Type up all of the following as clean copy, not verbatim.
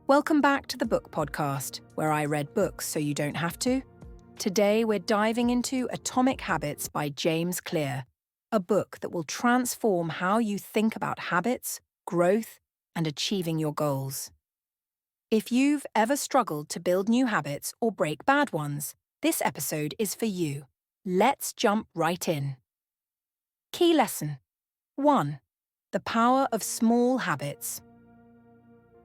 Welcome back to the Book Podcast, where I read books so you don't have to. Today we're diving into Atomic Habits by James Clear, a book that will transform how you think about habits, growth, and achieving your goals. If you've ever struggled to build new habits or break bad ones, this episode is for you. Let's jump right in. Key lesson 1. The power of small habits.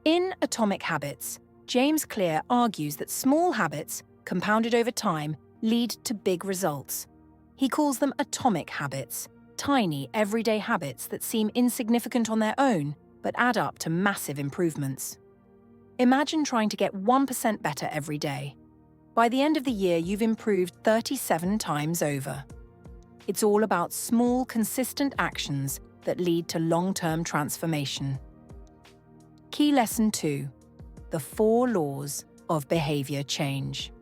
In Atomic Habits, James Clear argues that small habits, compounded over time, lead to big results. He calls them atomic habits, tiny, everyday habits that seem insignificant on their own, but add up to massive improvements. Imagine trying to get 1% better every day. By the end of the year, you've improved 37 times over. It's all about small, consistent actions that lead to long-term transformation. Key lesson 2. The 4 laws of behavior change.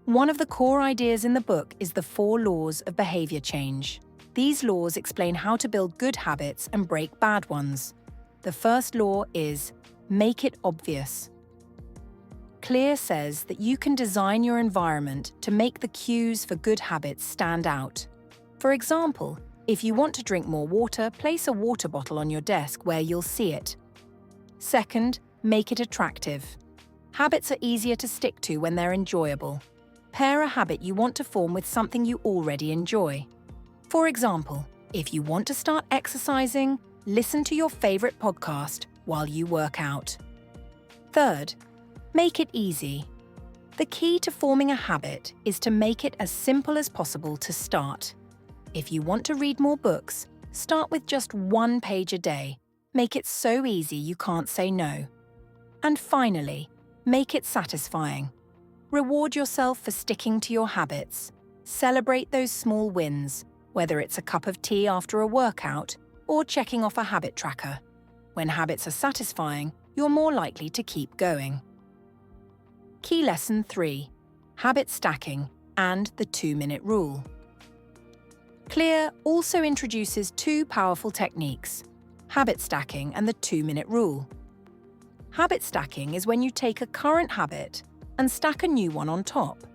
One of the core ideas in the book is the 4 laws of behavior change. These laws explain how to build good habits and break bad ones. The first law is, make it obvious. Clear says that you can design your environment to make the cues for good habits stand out. For example, if you want to drink more water, place a water bottle on your desk where you'll see it. Second, make it attractive. Habits are easier to stick to when they're enjoyable. Pair a habit you want to form with something you already enjoy. For example, if you want to start exercising, listen to your favorite podcast while you work out. Third, make it easy. The key to forming a habit is to make it as simple as possible to start. If you want to read more books, start with just 1 page a day. Make it so easy you can't say no. And finally, make it satisfying. Reward yourself for sticking to your habits. Celebrate those small wins, whether it's a cup of tea after a workout or checking off a habit tracker. When habits are satisfying, you're more likely to keep going. Key lesson 3. Habit stacking and the 2-minute rule. Clear also introduces 2 powerful techniques, habit stacking and the 2-minute rule. Habit stacking is when you take a current habit and stack a new one on top.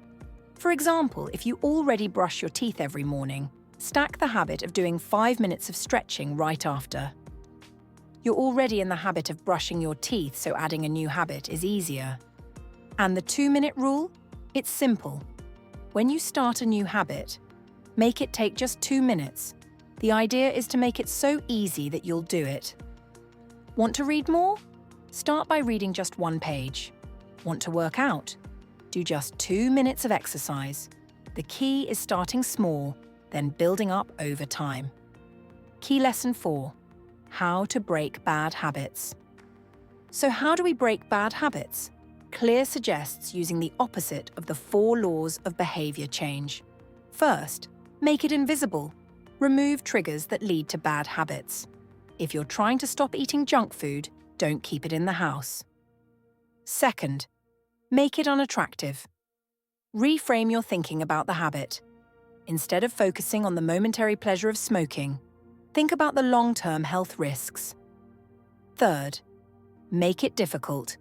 For example, if you already brush your teeth every morning, stack the habit of doing 5 minutes of stretching right after. You're already in the habit of brushing your teeth, so adding a new habit is easier. And the 2-minute rule? It's simple. When you start a new habit, make it take just 2 minutes. The idea is to make it so easy that you'll do it. Want to read more? Start by reading just 1 page. Want to work out? Do just 2 minutes of exercise. The key is starting small, then building up over time. Key lesson 4. How to break bad habits. So how do we break bad habits? Clear suggests using the opposite of the 4 laws of behavior change. First, make it invisible. Remove triggers that lead to bad habits. If you're trying to stop eating junk food, don't keep it in the house. Second, make it unattractive. Reframe your thinking about the habit. Instead of focusing on the momentary pleasure of smoking, think about the long-term health risks. Third, make it difficult.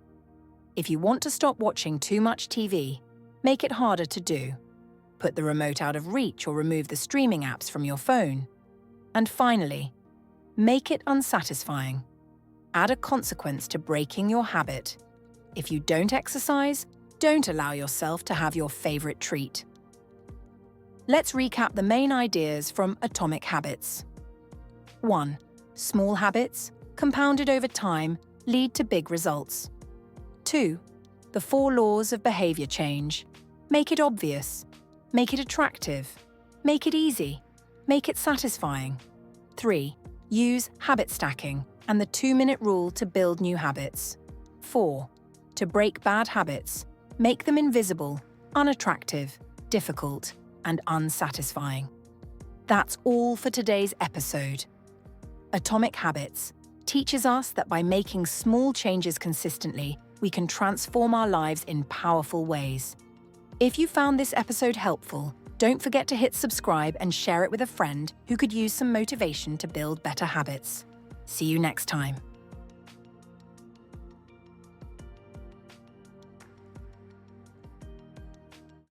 If you want to stop watching too much TV, make it harder to do. Put the remote out of reach or remove the streaming apps from your phone. And finally, make it unsatisfying. Add a consequence to breaking your habit. If you don't exercise, don't allow yourself to have your favorite treat. Let's recap the main ideas from Atomic Habits. 1. Small habits, compounded over time, lead to big results. 2. The 4 laws of behavior change. Make it obvious. Make it attractive. Make it easy. Make it satisfying. 3. Use habit stacking and the 2-minute rule to build new habits. 4. To break bad habits, make them invisible, unattractive, difficult, and unsatisfying. That's all for today's episode. Atomic Habits teaches us that by making small changes consistently, we can transform our lives in powerful ways. If you found this episode helpful, don't forget to hit subscribe and share it with a friend who could use some motivation to build better habits. See you next time.